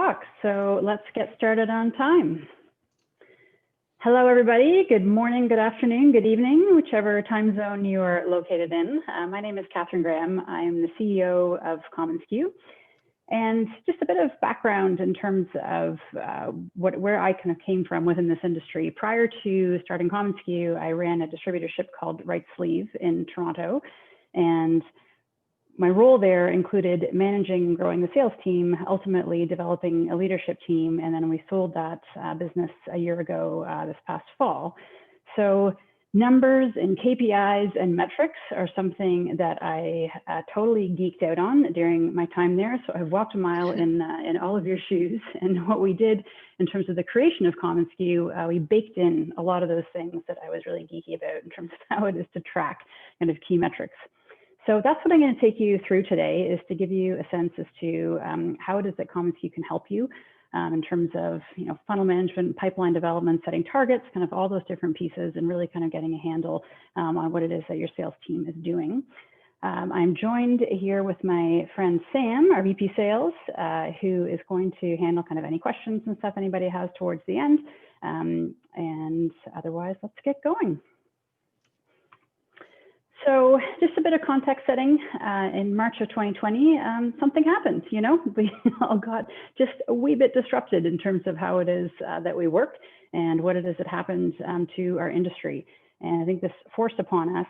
o'clock, so let's get started on time. Hello, everybody. Good morning, good afternoon, good evening, whichever time zone you are located in. My name is Catherine Graham. I am the CEO of commonsku. And just a bit of background in terms of where I kind of came from within this industry. Prior to starting commonsku, I ran a distributorship called Right Sleeve in Toronto. And my role there included managing and growing the sales team, ultimately developing a leadership team, and then we sold that business a year ago this past fall. So numbers and KPIs and metrics are something that I totally geeked out on during my time there. So I've walked a mile in all of your shoes. And what we did in terms of the creation of commonsku, we baked in a lot of those things that I was really geeky about in terms of how it is to track kind of key metrics. So that's what I'm going to take you through today, is to give you a sense as to how it is that commonsku can help you in terms of funnel management, pipeline development, setting targets, kind of all those different pieces, and really kind of getting a handle on what it is that your sales team is doing. I'm joined here with my friend Sam, our VP Sales, who is going to handle kind of any questions and stuff anybody has towards the end. And otherwise, let's get going. So just a bit of context setting, in March of 2020, something happened, we all got just a wee bit disrupted in terms of how it is that we work and what it is that happens to our industry. And I think this forced upon us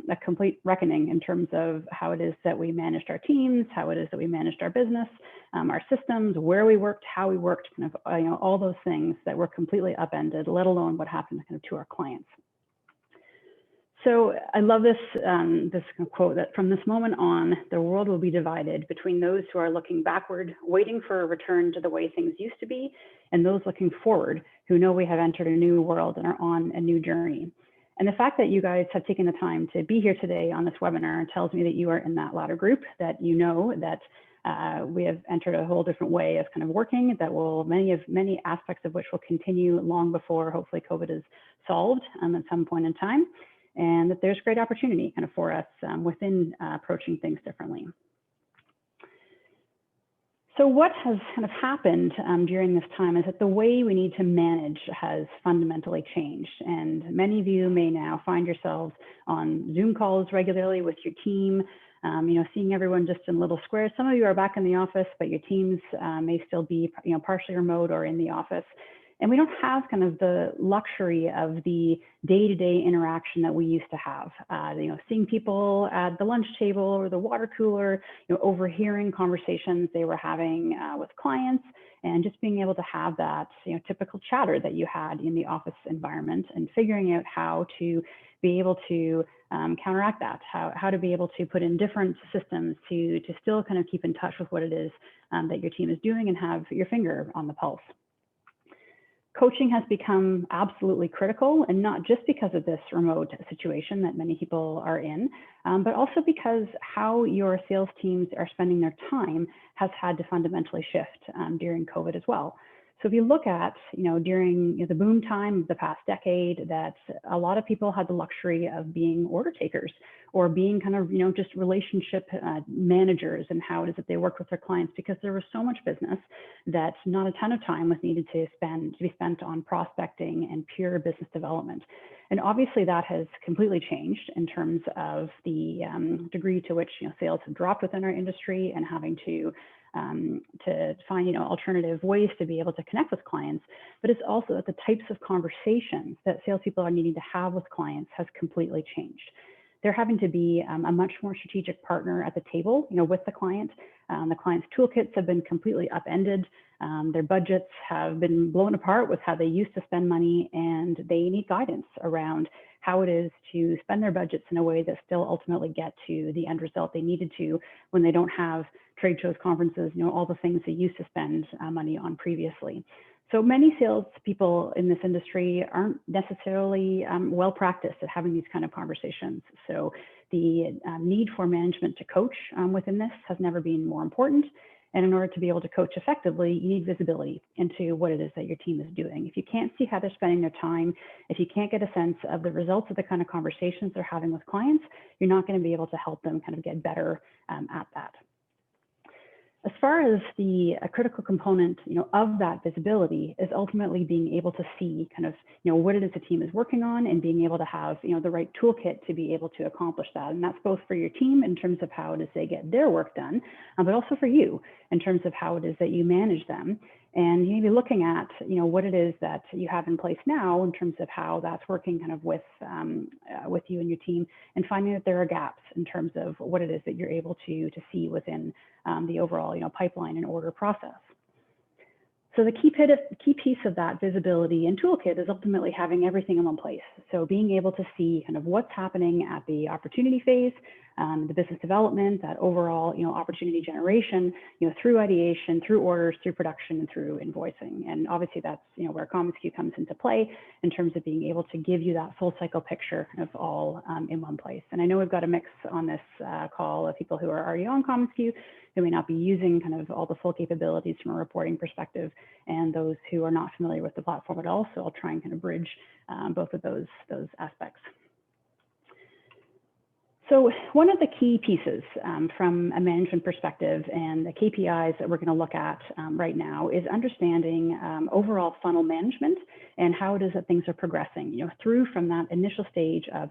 a complete reckoning in terms of how it is that we managed our teams, how it is that we managed our business, our systems, where we worked, how we worked, kind of, all those things that were completely upended, let alone what happened kind of to our clients. So I love this quote that from this moment on, the world will be divided between those who are looking backward, waiting for a return to the way things used to be, and those looking forward who know we have entered a new world and are on a new journey. And the fact that you guys have taken the time to be here today on this webinar tells me that you are in that latter group, that you know that we have entered a whole different way of kind of working that will, many aspects of which will continue long before hopefully COVID is solved at some point in time. And that there's great opportunity kind of for us within approaching things differently. So what has kind of happened during this time is that the way we need to manage has fundamentally changed. And many of you may now find yourselves on Zoom calls regularly with your team, seeing everyone just in little squares. Some of you are back in the office, but your teams may still be partially remote or in the office. And we don't have kind of the luxury of the day-to-day interaction that we used to have. Seeing people at the lunch table or the water cooler, overhearing conversations they were having with clients, and just being able to have that typical chatter that you had in the office environment, and figuring out how to be able to counteract that, how to be able to put in different systems to still kind of keep in touch with what it is that your team is doing and have your finger on the pulse. Coaching has become absolutely critical, and not just because of this remote situation that many people are in, but also because how your sales teams are spending their time has had to fundamentally shift during COVID as well. So if you look at, during the boom time of the past decade, that a lot of people had the luxury of being order takers or being kind of, just relationship managers, and how it is that they worked with their clients, because there was so much business that not a ton of time was needed to be spent on prospecting and pure business development. And obviously that has completely changed in terms of the degree to which sales have dropped within our industry, and having to find alternative ways to be able to connect with clients. But it's also that the types of conversations that salespeople are needing to have with clients has completely changed. They're having to be a much more strategic partner at the table, with the client. The client's toolkits have been completely upended. Their budgets have been blown apart with how they used to spend money, and they need guidance around how it is to spend their budgets in a way that still ultimately get to the end result they needed to when they don't have trade shows, conferences, all the things they used to spend money on previously. So many salespeople in this industry aren't necessarily well practiced at having these kind of conversations. So the need for management to coach within this has never been more important. And in order to be able to coach effectively, you need visibility into what it is that your team is doing. If you can't see how they're spending their time, if you can't get a sense of the results of the kind of conversations they're having with clients, you're not going to be able to help them kind of get better at that. As far as a critical component, of that visibility is ultimately being able to see kind of, what it is the team is working on and being able to have, the right toolkit to be able to accomplish that. And that's both for your team in terms of how it is they get their work done, but also for you in terms of how it is that you manage them. And you need to be looking at, what it is that you have in place now in terms of how that's working kind of with you and your team, and finding that there are gaps in terms of what it is that you're able to see within the overall, pipeline and order process. So the key piece of that visibility and toolkit is ultimately having everything in one place. So being able to see kind of what's happening at the opportunity phase, the business development, that overall, opportunity generation, through ideation, through orders, through production, and through invoicing. And obviously that's, where commonsku comes into play in terms of being able to give you that full cycle picture of all in one place. And I know we've got a mix on this call of people who are already on commonsku, who may not be using kind of all the full capabilities from a reporting perspective, and those who are not familiar with the platform at all. So I'll try and kind of bridge both of those aspects. So one of the key pieces from a management perspective and the KPIs that we're going to look at right now is understanding overall funnel management and how it is that things are progressing, through from that initial stage of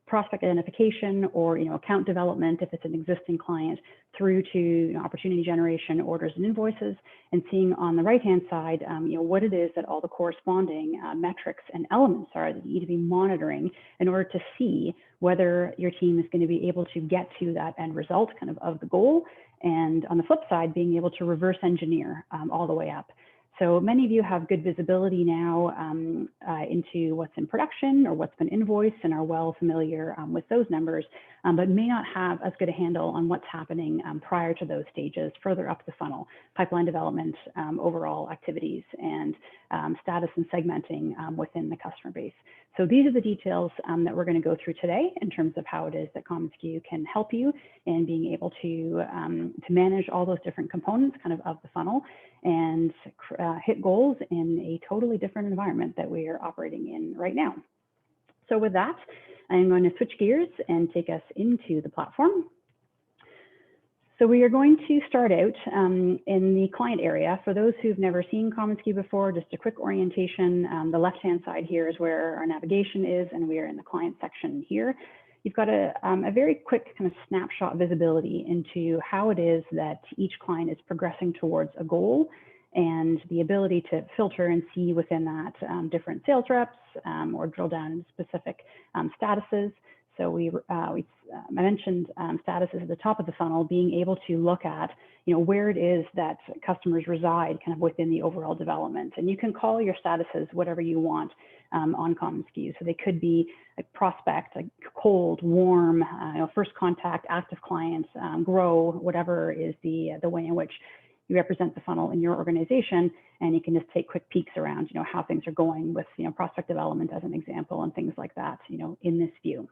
prospect identification or account development if it's an existing client, through to opportunity generation, orders and invoices, and seeing on the right hand side what it is that all the corresponding metrics and elements are that you need to be monitoring in order to see whether your team is going to be able to get to that end result kind of the goal, and on the flip side being able to reverse engineer all the way up. So many of you have good visibility now into what's in production or what's been invoiced and are well familiar with those numbers, but may not have as good a handle on what's happening prior to those stages, further up the funnel, pipeline development, overall activities, and status and segmenting within the customer base. So these are the details that we're going to go through today in terms of how it is that commonsku can help you in being able to manage all those different components kind of the funnel and hit goals in a totally different environment that we are operating in right now. So with that, I'm going to switch gears and take us into the platform. So we are going to start out in the client area. For those who've never seen commonsku before, just a quick orientation. The left-hand side here is where our navigation is, and we are in the client section here. You've got a very quick kind of snapshot visibility into how it is that each client is progressing towards a goal, and the ability to filter and see within that different sales reps or drill down into specific statuses. So I mentioned statuses at the top of the funnel, being able to look at where it is that customers reside kind of within the overall development. And you can call your statuses whatever you want on commonsku. So they could be a prospect, like cold, warm, first contact, active clients, grow, whatever is the way in which you represent the funnel in your organization. And you can just take quick peeks around how things are going with prospect development as an example, and things like that in this view.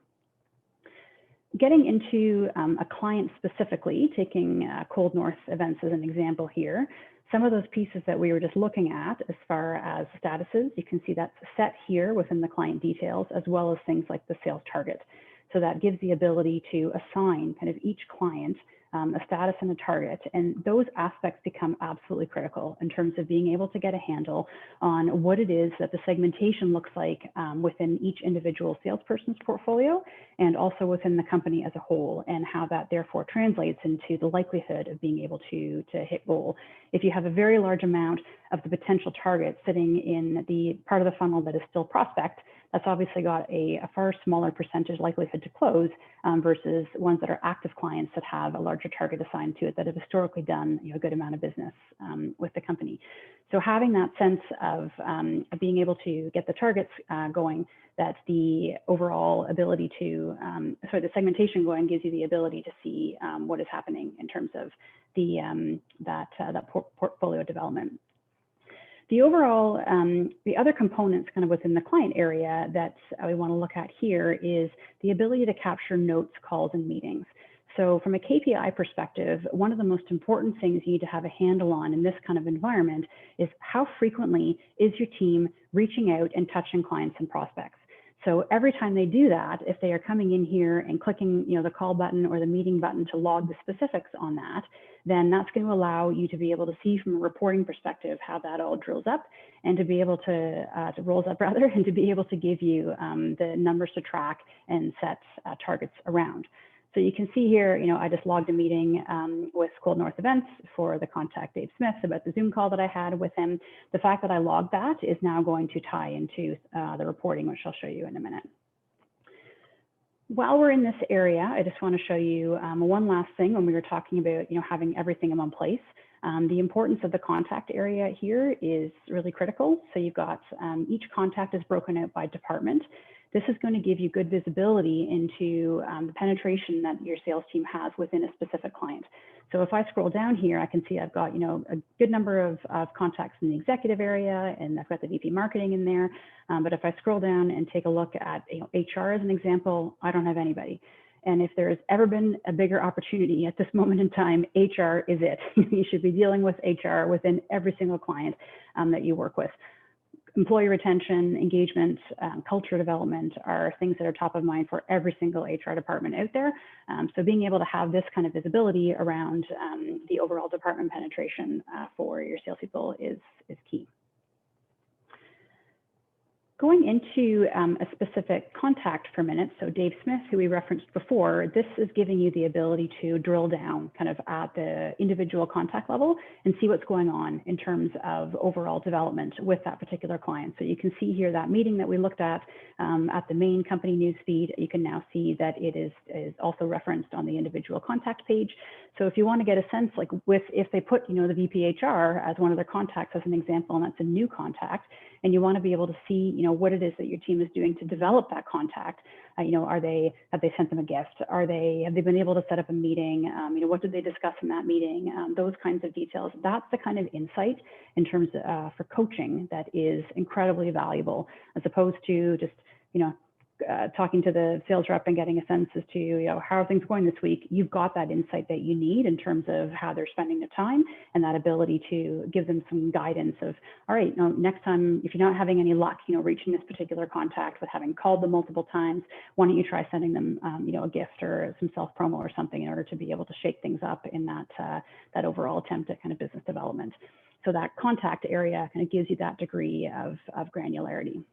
Getting into a client specifically, taking Cold North events as an example here, some of those pieces that we were just looking at as far as statuses, you can see that's set here within the client details, as well as things like the sales target. So that gives the ability to assign kind of each client a status and a target. And those aspects become absolutely critical in terms of being able to get a handle on what it is that the segmentation looks like within each individual salesperson's portfolio, and also within the company as a whole, and how that therefore translates into the likelihood of being able to hit goal. If you have a very large amount of the potential target sitting in the part of the funnel that is still prospect, that's obviously got a far smaller percentage likelihood to close versus ones that are active clients that have a larger target assigned to it, that have historically done a good amount of business with the company. So having that sense of being able to get the targets going, that the overall ability to, the segmentation going gives you the ability to see what is happening in terms of that portfolio development. The overall, the other components kind of within the client area that we want to look at here is the ability to capture notes, calls, and meetings. So from a KPI perspective, one of the most important things you need to have a handle on in this kind of environment is how frequently is your team reaching out and touching clients and prospects. So every time they do that, if they are coming in here and clicking the call button or the meeting button to log the specifics on that, then that's going to allow you to be able to see from a reporting perspective how that all drills up, and to be able to rolls up rather, and to be able to give you the numbers to track and set targets around. So you can see here, I just logged a meeting with Cold North Events for the contact Dave Smith about the Zoom call that I had with him. The fact that I logged that is now going to tie into the reporting, which I'll show you in a minute. While we're in this area, I just want to show you one last thing when we were talking about, having everything in one place. The importance of the contact area here is really critical. So you've got each contact is broken out by department. This is going to give you good visibility into the penetration that your sales team has within a specific client. So if I scroll down here, I can see I've got a good number of contacts in the executive area, and I've got the VP marketing in there. But if I scroll down and take a look at HR as an example, I don't have anybody. And if there's ever been a bigger opportunity at this moment in time, HR is it. You should be dealing with HR within every single client that you work with. Employee retention, engagement, culture development are things that are top of mind for every single HR department out there. So being able to have this kind of visibility around the overall department penetration for your salespeople is key. Going into a specific contact for a minute, so Dave Smith, who we referenced before, this is giving you the ability to drill down kind of at the individual contact level and see what's going on in terms of overall development with that particular client. So you can see here that meeting that we looked at the main company news feed. You can now see that it is also referenced on the individual contact page. So if you want to get a sense, like if they put, the VP HR as one of their contacts as an example, and that's a new contact, and you want to be able to see, what it is that your team is doing to develop that contact. Have they sent them a gift? Have they been able to set up a meeting? What did they discuss in that meeting? Those kinds of details. That's the kind of insight in terms of, for coaching that is incredibly valuable, as opposed to just, talking to the sales rep and getting a sense as to, how are things going this week. You've got that insight that you need in terms of how they're spending the time, and that ability to give them some guidance of, all right, next time, if you're not having any luck, reaching this particular contact with having called them multiple times, why don't you try sending them, a gift or some self-promo or something in order to be able to shake things up in that overall attempt at kind of business development. So that contact area kind of gives you that degree of granularity.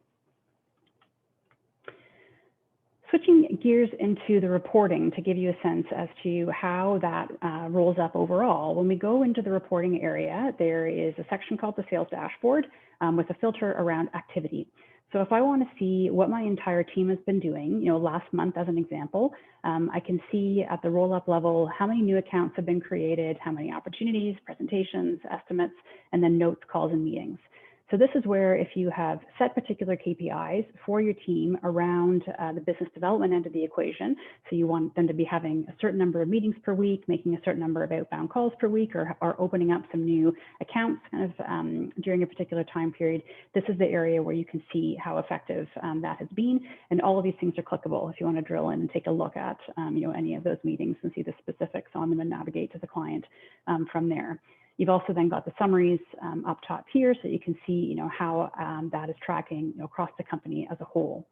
Switching gears into the reporting to give you a sense as to how that rolls up overall. When we go into the reporting area, there is a section called the sales dashboard with a filter around activity. So if I want to see what my entire team has been doing, last month as an example, I can see at the roll-up level how many new accounts have been created, how many opportunities, presentations, estimates, and then notes, calls, and meetings. So this is where if you have set particular KPIs for your team around the business development end of the equation, so you want them to be having a certain number of meetings per week, making a certain number of outbound calls per week, or opening up some new accounts kind of during a particular time period, this is the area where you can see how effective that has been. And all of these things are clickable if you want to drill in and take a look at any of those meetings and see the specifics on them and navigate to the client from there. You've also then got the summaries up top here, so you can see, how that is tracking, across the company as a whole.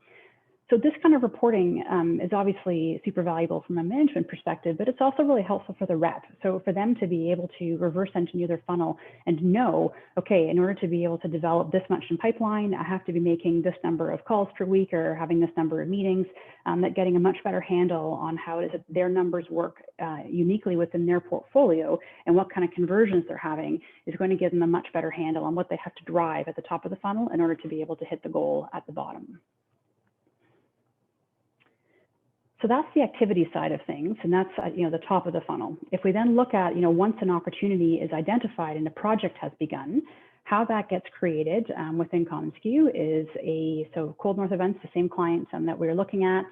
So this kind of reporting is obviously super valuable from a management perspective, but it's also really helpful for the rep. So for them to be able to reverse engineer their funnel and know, okay, in order to be able to develop this much in pipeline, I have to be making this number of calls per week or having this number of meetings, that getting a much better handle on how it is that their numbers work uniquely within their portfolio and what kind of conversions they're having is going to give them a much better handle on what they have to drive at the top of the funnel in order to be able to hit the goal at the bottom. So that's the activity side of things, and that's the top of the funnel. If we then look at once an opportunity is identified and a project has begun, how that gets created within commonsku is so Cold North Events, the same client that we were looking at,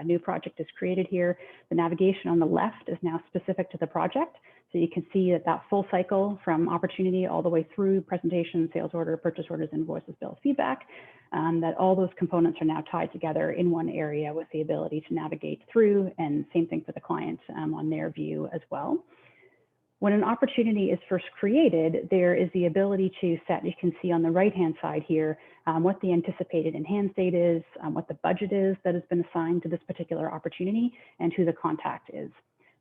a new project is created here. The navigation on the left is now specific to the project. So you can see that full cycle from opportunity all the way through presentation, sales order, purchase orders, invoices, bills, feedback, that all those components are now tied together in one area with the ability to navigate through, and same thing for the client on their view as well. When an opportunity is first created, there is the ability to set, you can see on the right-hand side here, what the anticipated in-hand state is, what the budget is that has been assigned to this particular opportunity, and who the contact is.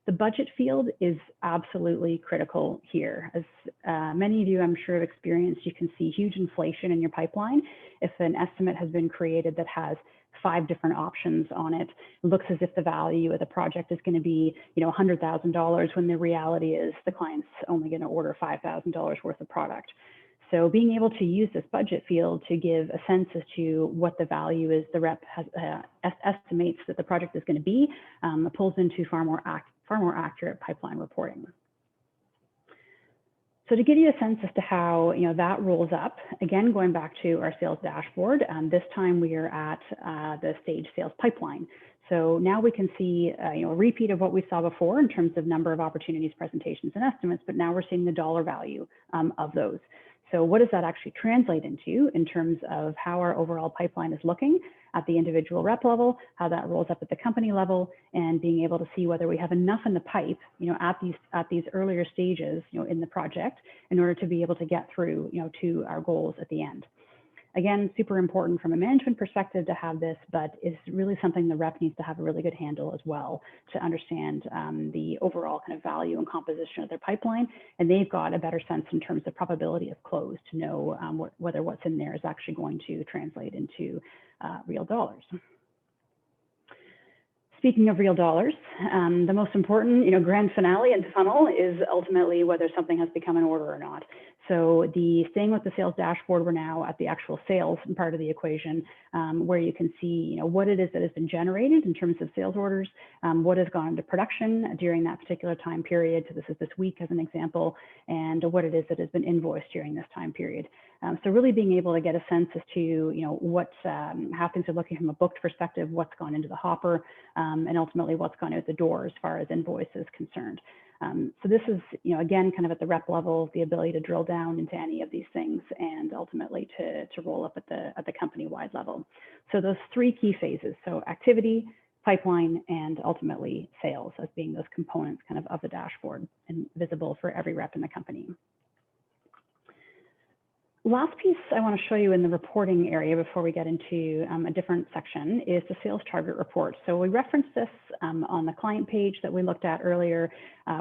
The budget field is absolutely critical here. As many of you, I'm sure, have experienced, you can see huge inflation in your pipeline. If an estimate has been created that has 5 different options on it, it looks as if the value of the project is going to be, $100,000, when the reality is the client's only going to order $5,000 worth of product. So being able to use this budget field to give a sense as to what the value is the rep has, estimates that the project is going to be, pulls into far more accurate pipeline reporting. So to give you a sense as to how that rolls up, again, going back to our sales dashboard, this time we are at the stage sales pipeline. So now we can see a repeat of what we saw before in terms of number of opportunities, presentations, and estimates, but now we're seeing the dollar value of those. So what does that actually translate into in terms of how our overall pipeline is looking at the individual rep level, how that rolls up at the company level, and being able to see whether we have enough in the pipe, at these earlier stages, in the project, in order to be able to get through, to our goals at the end. Again, super important from a management perspective to have this, but it's really something the rep needs to have a really good handle as well to understand the overall kind of value and composition of their pipeline. And they've got a better sense in terms of probability of close to know whether what's in there is actually going to translate into real dollars. Speaking of real dollars, the most important, grand finale in the funnel is ultimately whether something has become an order or not. So staying with the sales dashboard, we're now at the actual sales part of the equation, where you can see, what it is that has been generated in terms of sales orders, what has gone into production during that particular time period. So this is this week as an example, and what it is that has been invoiced during this time period. So really being able to get a sense as to, how things are looking from a booked perspective, what's gone into the hopper, and ultimately what's gone out the door as far as invoice is concerned. So this is, again, kind of at the rep level, the ability to drill down into any of these things and ultimately to roll up at the company-wide level. So those 3 key phases, so activity, pipeline, and ultimately sales as being those components kind of the dashboard and visible for every rep in the company. Last piece I want to show you in the reporting area before we get into a different section is the sales target report. So we referenced this on the client page that we looked at earlier,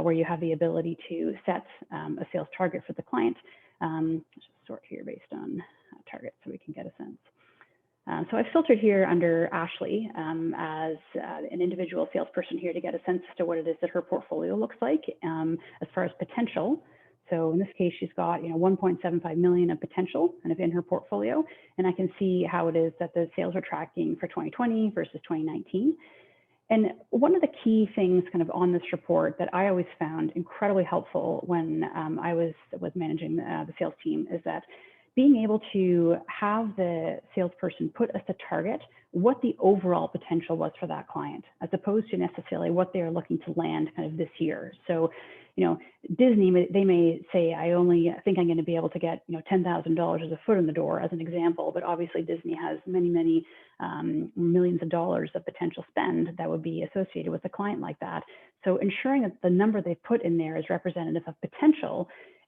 where you have the ability to set a sales target for the client. Let's just sort here based on targets so we can get a sense. So I've filtered here under Ashley as an individual salesperson here to get a sense as to what it is that her portfolio looks like as far as potential. So in this case, she's got 1.75 million of potential kind of in her portfolio, and I can see how it is that the sales are tracking for 2020 versus 2019. And one of the key things kind of on this report that I always found incredibly helpful when I was managing the sales team is that being able to have the salesperson put as the target what the overall potential was for that client, as opposed to necessarily what they are looking to land kind of this year. So, Disney, they may say, I only think I'm going to be able to get, $10,000 as a foot in the door as an example, but obviously Disney has many, many millions of dollars of potential spend that would be associated with a client like that. So ensuring that the number they put in there is representative of potential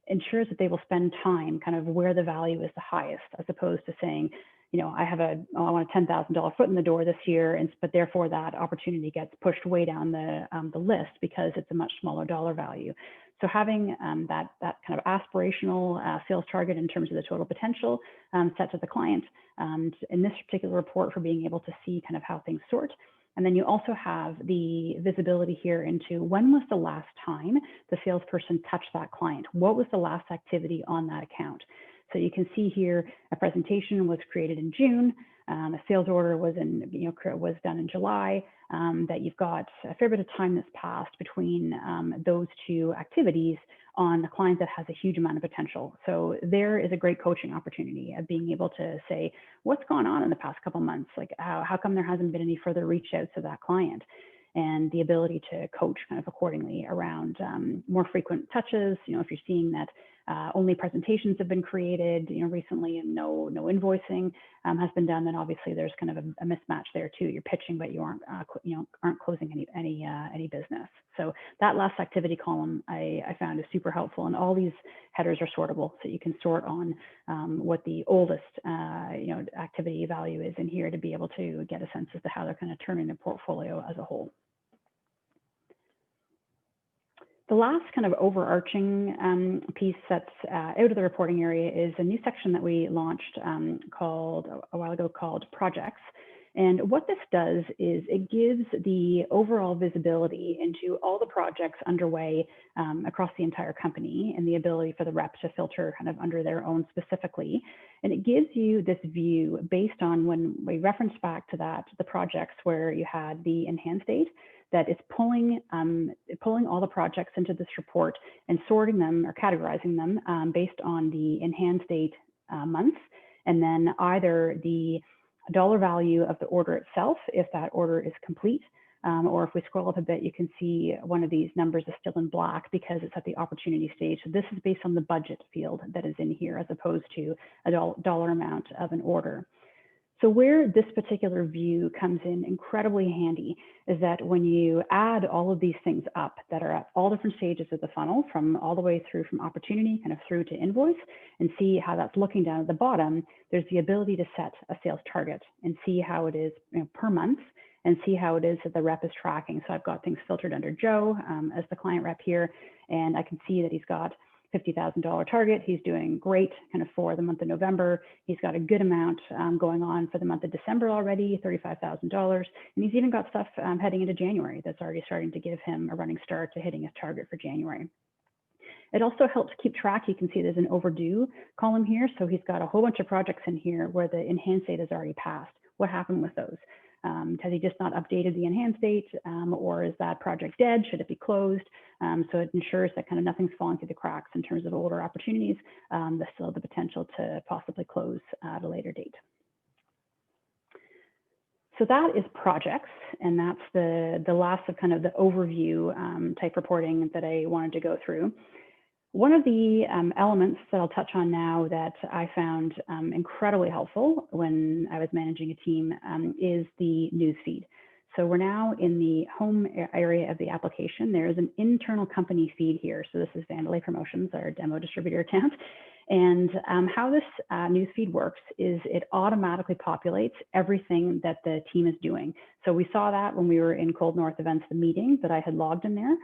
ensures that they will spend time kind of where the value is the highest, as opposed to saying, I want a $10,000 foot in the door this year, but therefore that opportunity gets pushed way down the list because it's a much smaller dollar value. So having that kind of aspirational sales target in terms of the total potential set to the client, and in this particular report for being able to see kind of how things sort. And then you also have the visibility here into when was the last time the salesperson touched that client? What was the last activity on that account? So you can see here a presentation was created in June, a sales order was done in July, that you've got a fair bit of time that's passed between those 2 activities on the client that has a huge amount of potential. So there is a great coaching opportunity of being able to say, what's gone on in the past couple of months? Like how come there hasn't been any further reach out to that client? And the ability to coach kind of accordingly around more frequent touches. If you're seeing that only presentations have been created, recently, and no invoicing has been done, then obviously there's kind of a mismatch there too. You're pitching, but you aren't closing any business. So that last activity column I found is super helpful, and all these headers are sortable, so you can sort on what the oldest activity value is in here to be able to get a sense as to how they're kind of turning their portfolio as a whole. The last kind of overarching piece that's out of the reporting area is a new section that we launched called a while ago called projects. And what this does is it gives the overall visibility into all the projects underway across the entire company and the ability for the rep to filter kind of under their own specifically. And it gives you this view based on when we reference back to that, the projects where you had the enhanced date, that it's pulling all the projects into this report and sorting them or categorizing them based on the enhanced date months, and then either the dollar value of the order itself, if that order is complete, or if we scroll up a bit, you can see one of these numbers is still in black because it's at the opportunity stage. So this is based on the budget field that is in here as opposed to a dollar amount of an order. So where this particular view comes in incredibly handy is that when you add all of these things up that are at all different stages of the funnel, from all the way through from opportunity kind of through to invoice, and see how that's looking down at the bottom, there's the ability to set a sales target and see how it is per month and see how it is that the rep is tracking. So I've got things filtered under Joe as the client rep here, and I can see that he's got $50,000 target. He's doing great kind of for the month of November. He's got a good amount going on for the month of December already, $35,000. And he's even got stuff heading into January that's already starting to give him a running start to hitting his target for January. It also helps keep track. You can see there's an overdue column here. So he's got a whole bunch of projects in here where the enhanced date is already passed. What happened with those? Has he just not updated the enhanced date, or is that project dead? Should it be closed? So it ensures that kind of nothing's falling through the cracks in terms of older opportunities that still have the potential to possibly close at a later date. So that is projects, and that's the last of kind of the overview type reporting that I wanted to go through. One of the elements that I'll touch on now that I found incredibly helpful when I was managing a team is the newsfeed. So we're now in the home area of the application. There is an internal company feed here. So this is Vandalay Promotions, our demo distributor account. And how this newsfeed works is it automatically populates everything that the team is doing. So we saw that when we were in Cold North Events, the meeting that I had logged in there.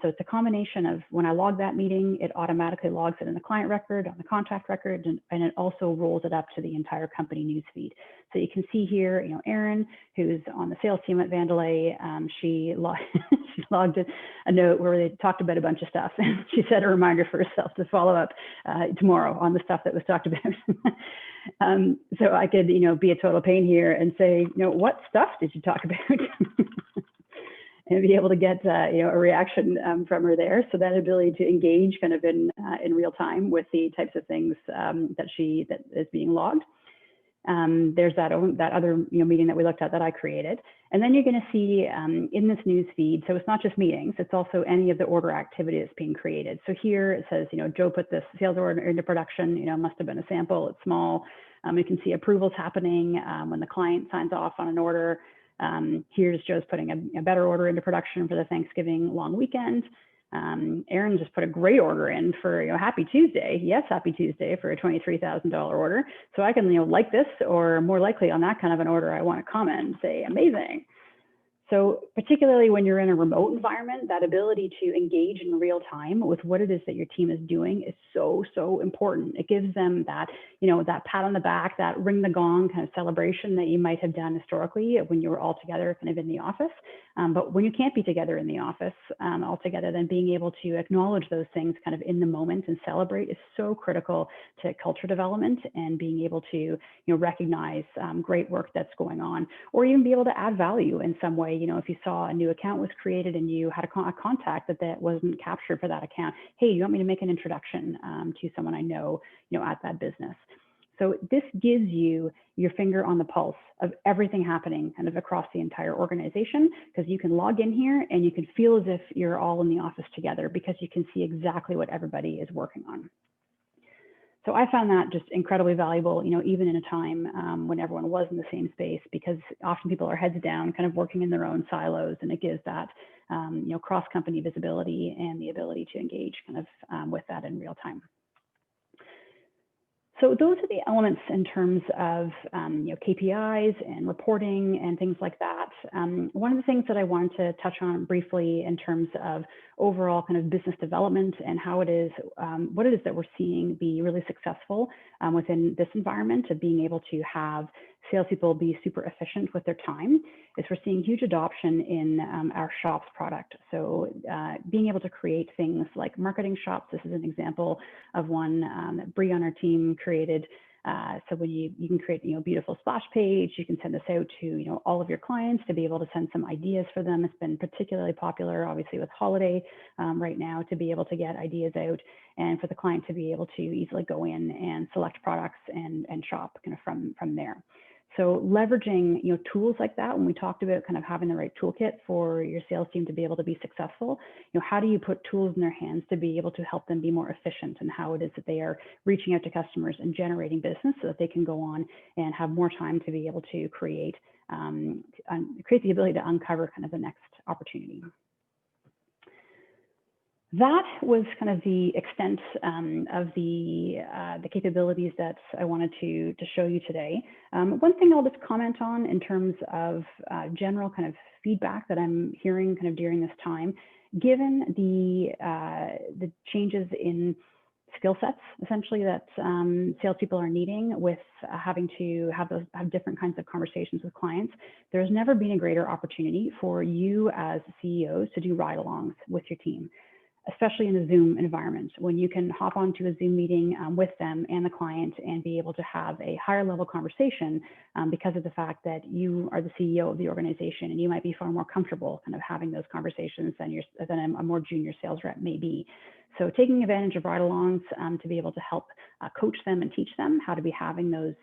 So it's a combination of when I log that meeting, it automatically logs it in the client record, on the contact record, and it also rolls it up to the entire company newsfeed. So you can see here, Erin, who's on the sales team at Vandalay, she logged a note where they talked about a bunch of stuff, and she set a reminder for herself to follow up tomorrow on the stuff that was talked about. So I could, be a total pain here and say, what stuff did you talk about? And be able to get a reaction from her there. So that ability to engage kind of in real time with the types of things that is being logged. There's that other meeting that we looked at that I created. And then you're going to see in this news feed, so it's not just meetings, it's also any of the order activity that's being created. So here it says, Joe put this sales order into production, must have been a sample, it's small. You can see approvals happening when the client signs off on an order. Here's Joe's putting a better order into production for the Thanksgiving long weekend. Erin just put a great order in for Happy Tuesday. Yes, Happy Tuesday for a $23,000 order. So I can like this, or more likely on that kind of an order, I want to comment and say amazing. So particularly when you're in a remote environment, that ability to engage in real time with what it is that your team is doing is so, so important. It gives them that, that pat on the back, that ring the gong kind of celebration that you might have done historically when you were all together kind of in the office. But when you can't be together in the office all together, then being able to acknowledge those things kind of in the moment and celebrate is so critical to culture development and being able to, recognize great work that's going on, or even be able to add value in some way. If you saw a new account was created and you had a contact that wasn't captured for that account, hey, you want me to make an introduction to someone I know, at that business. So this gives you your finger on the pulse of everything happening kind of across the entire organization, because you can log in here and you can feel as if you're all in the office together because you can see exactly what everybody is working on. So I found that just incredibly valuable, even in a time when everyone was in the same space, because often people are heads down, kind of working in their own silos, and it gives that, cross-company visibility and the ability to engage kind of with that in real time. So those are the elements in terms of KPIs and reporting and things like that. One of the things that I wanted to touch on briefly in terms of overall kind of business development and how it is, what it is that we're seeing be really successful within this environment of being able to have salespeople be super efficient with their time, is we're seeing huge adoption in our shops product. So being able to create things like marketing shops. This is an example of one that Bree on our team created. So when you can create a beautiful splash page, you can send this out to all of your clients to be able to send some ideas for them. It's been particularly popular, obviously, with holiday right now, to be able to get ideas out and for the client to be able to easily go in and select products and shop kind of from there. So leveraging tools like that, when we talked about kind of having the right toolkit for your sales team to be able to be successful, how do you put tools in their hands to be able to help them be more efficient, and how it is that they are reaching out to customers and generating business so that they can go on and have more time to be able to create the ability to uncover kind of the next opportunity. That was kind of the extent of the capabilities that I wanted to show you today. One thing I'll just comment on in terms of general kind of feedback that I'm hearing kind of during this time, given the changes in skill sets essentially that salespeople are needing with having to have different kinds of conversations with clients, there's never been a greater opportunity for you as CEOs to do ride-alongs with your team, especially in a Zoom environment, when you can hop onto a Zoom meeting with them and the client and be able to have a higher level conversation because of the fact that you are the CEO of the organization and you might be far more comfortable kind of having those conversations than a more junior sales rep may be. So taking advantage of ride-alongs to be able to help coach them and teach them how to be having those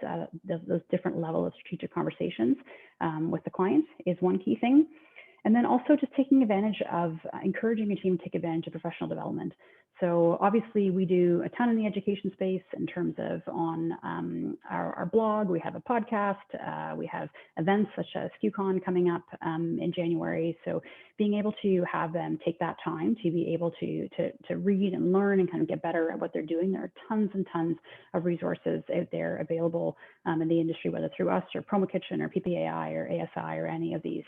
different level of strategic conversations with the clients is one key thing. And then also just taking advantage of encouraging your team to take advantage of professional development. So obviously we do a ton in the education space in terms of on our blog. We have a podcast. We have events such as SKUCon coming up in January. So being able to have them take that time to be able to read and learn and kind of get better at what they're doing. There are tons and tons of resources out there available in the industry, whether through us or Promo Kitchen or PPAI or ASI or any of these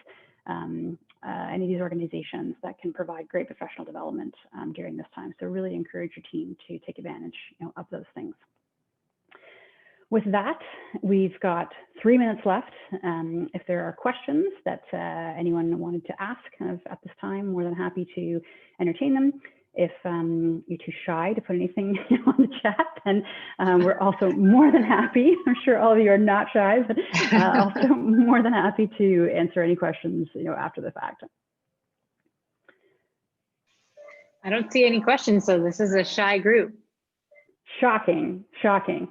organizations that can provide great professional development during this time. So really encourage your team to take advantage of those things. With that, we've got 3 minutes left. If there are questions that anyone wanted to ask kind of at this time, more than happy to entertain them. If you're too shy to put anything on the chat, then we're also more than happy. I'm sure all of you are not shy, but also more than happy to answer any questions after the fact. I don't see any questions, so this is a shy group. Shocking, shocking.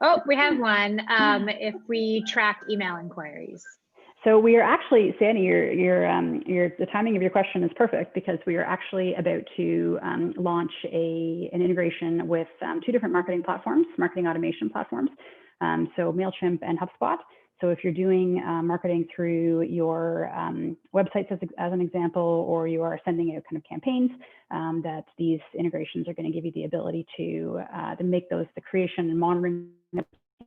Oh, we have one. If we track email inquiries. So we are actually, Sandy, the timing of your question is perfect, because we are actually about to launch an integration with 2 different marketing platforms, marketing automation platforms. So MailChimp and HubSpot. So if you're doing marketing through your websites as an example, or you are sending out kind of campaigns, that these integrations are going to give you the ability to make the creation and monitoring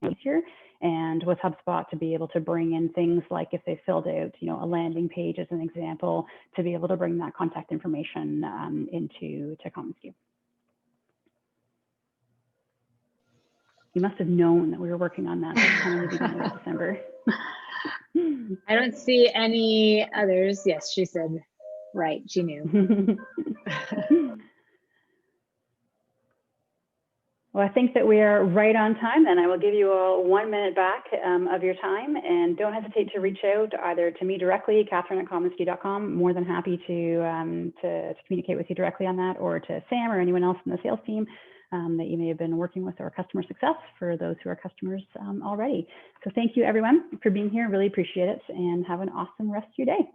easier. And with HubSpot to be able to bring in things like if they filled out, a landing page as an example, to be able to bring that contact information into commonsku. You must have known that we were working on that in the beginning of December. I don't see any others. Yes, she said, right, she knew. Well, I think that we are right on time. Then I will give you all 1 minute back of your time, and don't hesitate to reach out either to me directly, Catherine@commonsku.com. More than happy to communicate with you directly on that, or to Sam or anyone else in the sales team that you may have been working with, or customer success for those who are customers already. So thank you everyone for being here. Really appreciate it, and have an awesome rest of your day.